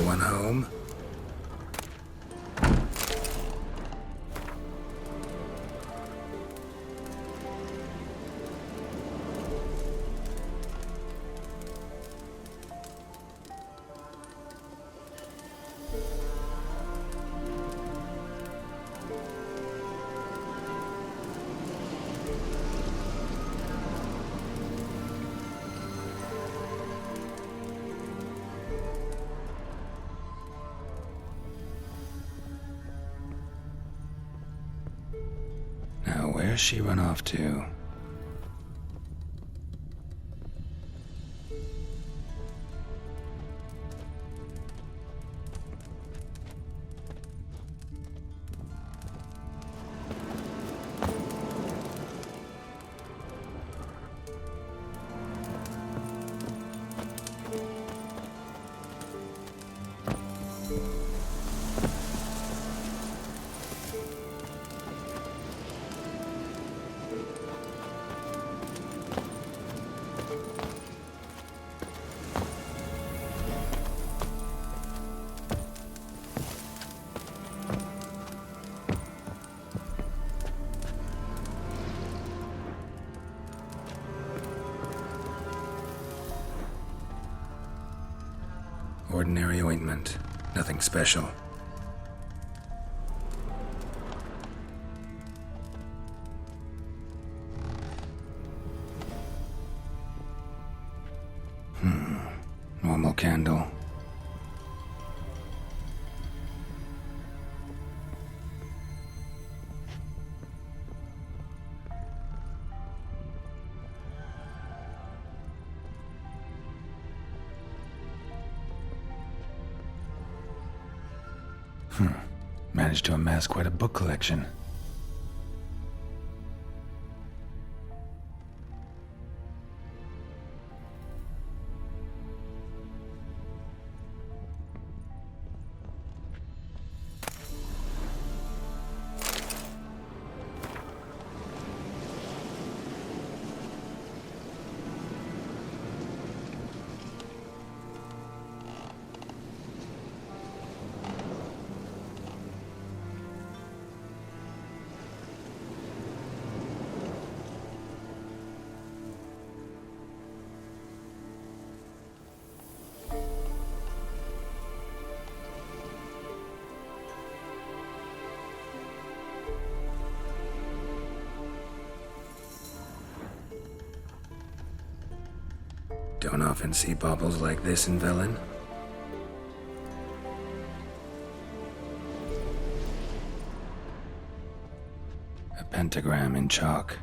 Anyone home? Now, where's she run off to? Ordinary ointment. Nothing special. Normal candle. Managed to amass quite a book collection. Don't often see baubles like this in Velen. A pentagram in chalk.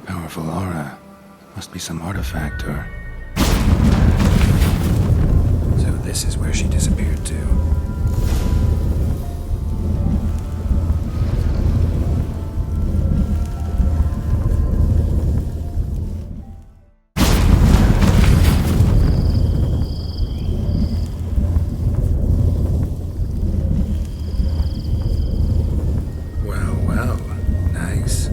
Powerful aura. Must be some artifact or... So this is where she disappeared to. Well, nice.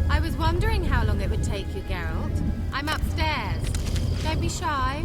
I was wondering how long it would take you, Geralt. I'm upstairs. Don't be shy.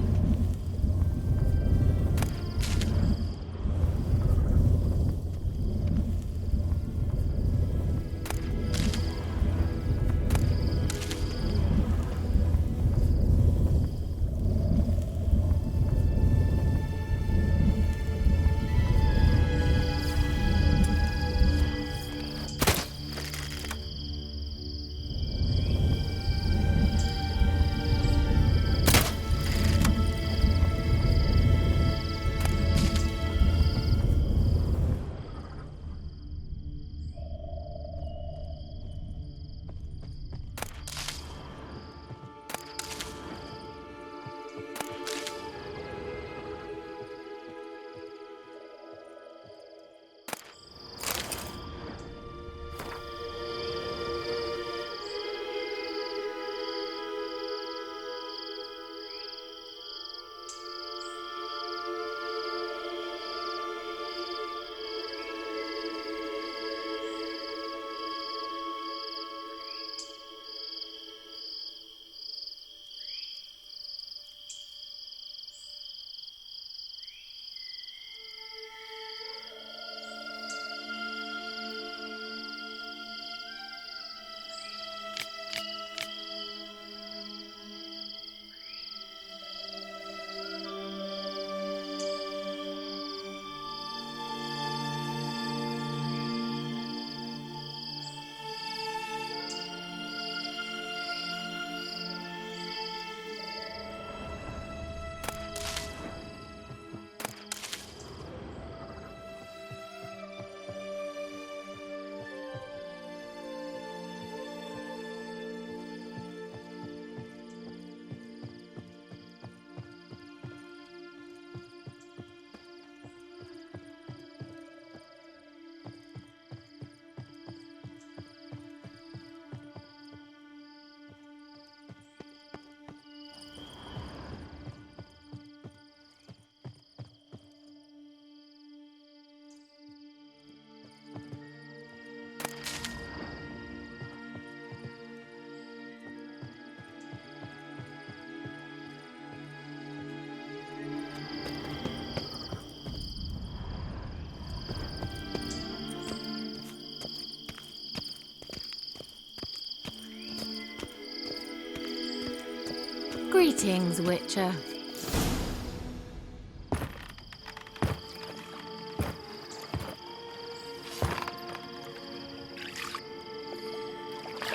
Greetings, Witcher.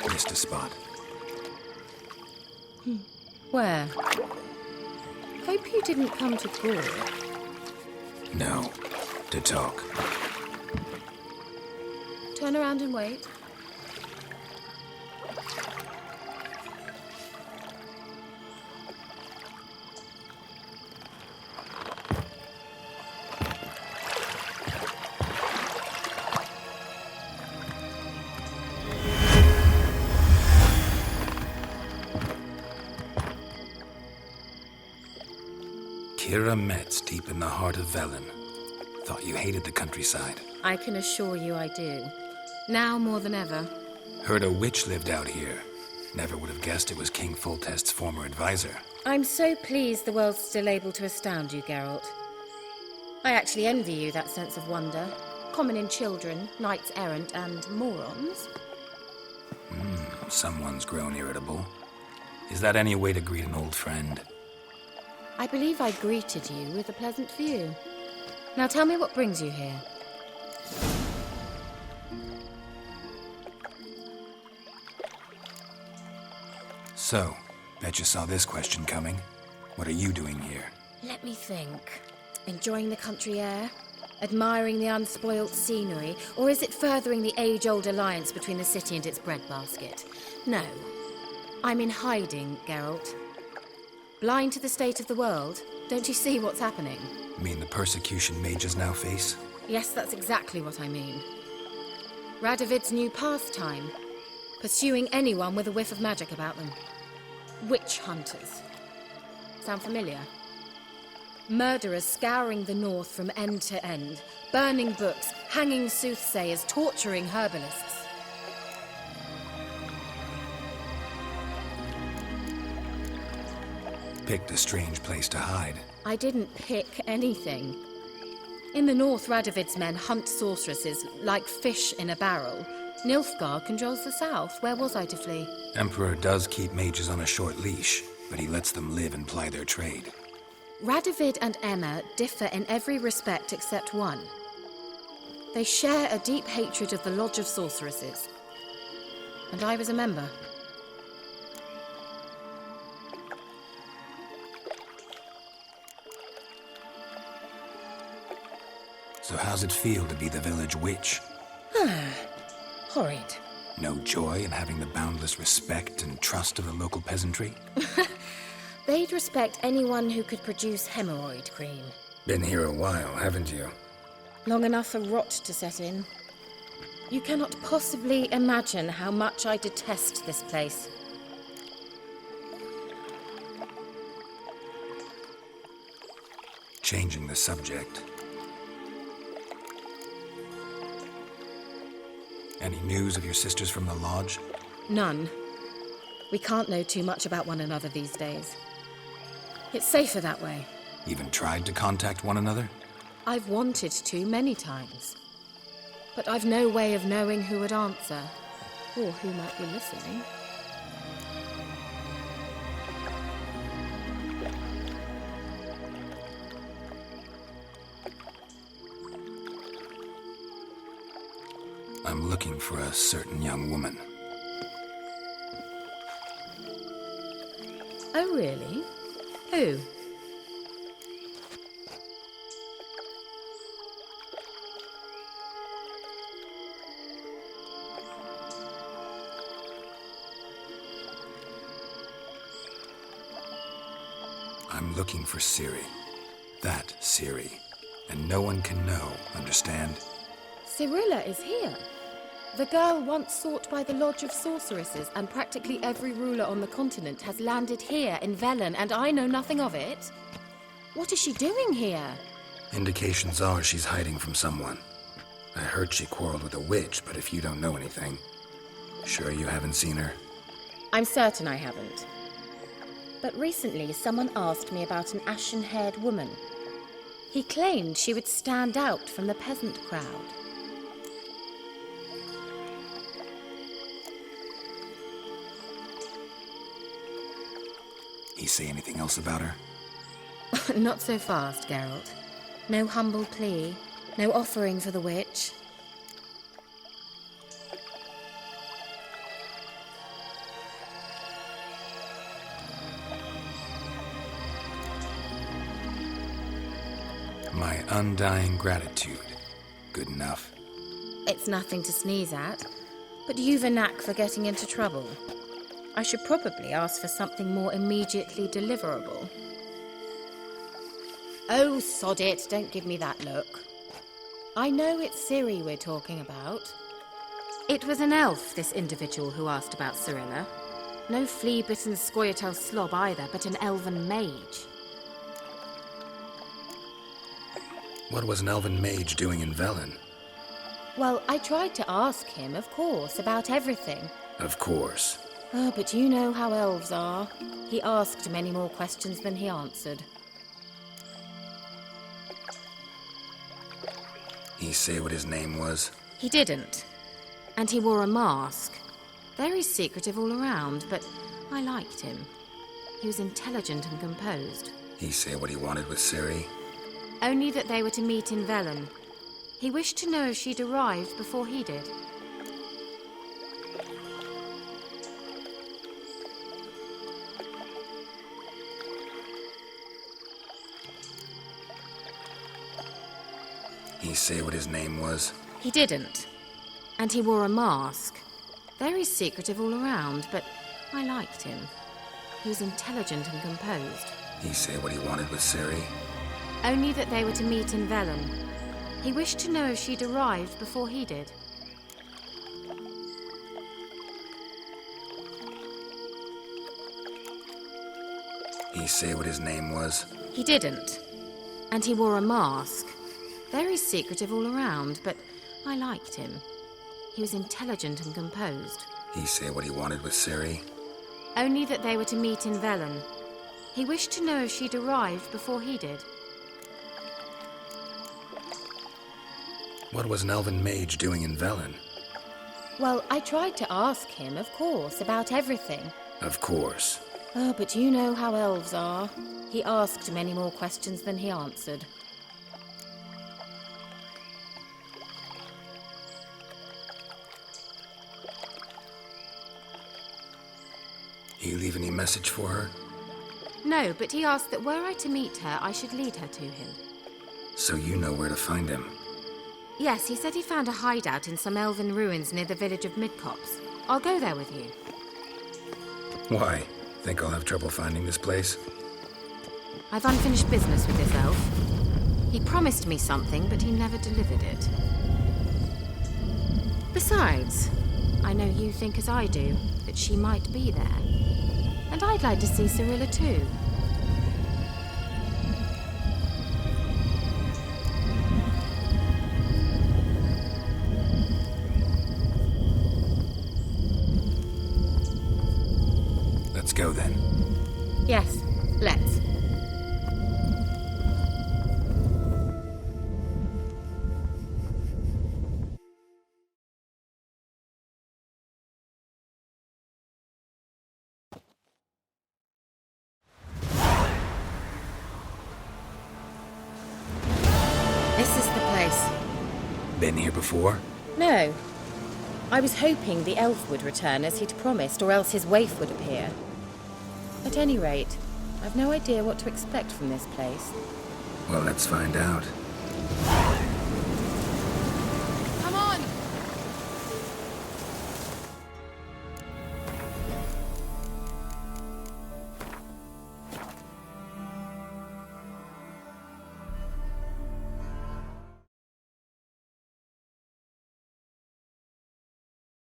Missed a spot. Where? Hope you didn't come to Gore. No. To talk. Turn around and wait. Kira Metz, deep in the heart of Velen. Thought you hated the countryside. I can assure you I do. Now more than ever. Heard a witch lived out here. Never would have guessed it was King Foltest's former advisor. I'm so pleased the world's still able to astound you, Geralt. I actually envy you that sense of wonder. Common in children, knights errant, and morons. Someone's grown irritable. Is that any way to greet an old friend? I believe I greeted you with a pleasant view. Now tell me what brings you here. So, bet you saw this question coming. What are you doing here? Let me think. Enjoying the country air? Admiring the unspoilt scenery? Or is it furthering the age-old alliance between the city and its breadbasket? No. I'm in hiding, Geralt. Blind to the state of the world? Don't you see what's happening? Mean the persecution mages now face? Yes, that's exactly what I mean. Radovid's new pastime. Pursuing anyone with a whiff of magic about them. Witch hunters. Sound familiar? Murderers scouring the north from end to end. Burning books, hanging soothsayers, torturing herbalists. Picked a strange place to hide. I didn't pick anything. In the north, Radovid's men hunt sorceresses like fish in a barrel. Nilfgaard controls the south. Where was I to flee? Emperor does keep mages on a short leash, but he lets them live and ply their trade. Radovid and Emma differ in every respect except one. They share a deep hatred of the Lodge of Sorceresses. And I was a member. So how's it feel to be the village witch? Horrid. No joy in having the boundless respect and trust of the local peasantry? They'd respect anyone who could produce hemorrhoid cream. Been here a while, haven't you? Long enough for rot to set in. You cannot possibly imagine how much I detest this place. Changing the subject. Any news of your sisters from the lodge? None. We can't know too much about one another these days. It's safer that way. Even tried to contact one another? I've wanted to many times. But I've no way of knowing who would answer, or who might be listening. I'm looking for a certain young woman. Oh, really? Who? I'm looking for Ciri. That Ciri. And no one can know, understand? Cirilla is here. The girl once sought by the Lodge of Sorceresses, and practically every ruler on the continent has landed here in Velen, and I know nothing of it. What is she doing here? Indications are she's hiding from someone. I heard she quarreled with a witch, but if you don't know anything, sure you haven't seen her? I'm certain I haven't. But recently someone asked me about an ashen-haired woman. He claimed she would stand out from the peasant crowd. He say anything else about her? Not so fast, Geralt. No humble plea, no offering for the witch. My undying gratitude. Good enough. It's nothing to sneeze at, but you've a knack for getting into trouble. I should probably ask for something more immediately deliverable. Oh, sod it, don't give me that look. I know it's Ciri we're talking about. It was an elf, this individual who asked about Cirilla. No flea-bitten Scoia'tael slob either, but an elven mage. What was an elven mage doing in Velen? Well, I tried to ask him, of course, about everything. Of course. Oh, but you know how elves are. He asked many more questions than he answered. He say what his name was? He didn't. And he wore a mask. Very secretive all around, but I liked him. He was intelligent and composed. He say what he wanted with Ciri? Only that they were to meet in Velen. He wished to know if she'd arrived before he did. He say what his name was? He didn't. And he wore a mask. Very secretive all around, but I liked him. He was intelligent and composed. He say what he wanted with Ciri? Only that they were to meet in Velen. He wished to know if she'd arrived before he did. He say what his name was? He didn't. And he wore a mask. Very secretive all around, but I liked him. He was intelligent and composed. He say what he wanted with Ciri? Only that they were to meet in Velen. He wished to know if she'd arrived before he did. What was an elven mage doing in Velen? Well, I tried to ask him, of course, about everything. Of course. Oh, but you know how elves are. He asked many more questions than he answered. He leave any message for her? No, but he asked that were I to meet her, I should lead her to him. So you know where to find him? Yes, he said he found a hideout in some elven ruins near the village of Midcopse. I'll go there with you. Why? Think I'll have trouble finding this place? I've unfinished business with this elf. He promised me something, but he never delivered it. Besides, I know you think as I do, that she might be there. And I'd like to see Cirilla too. Let's go then. Yes, let's. This is the place. Been here before? No. I was hoping the elf would return as he'd promised, or else his waif would appear. At any rate, I've no idea what to expect from this place. Well, let's find out.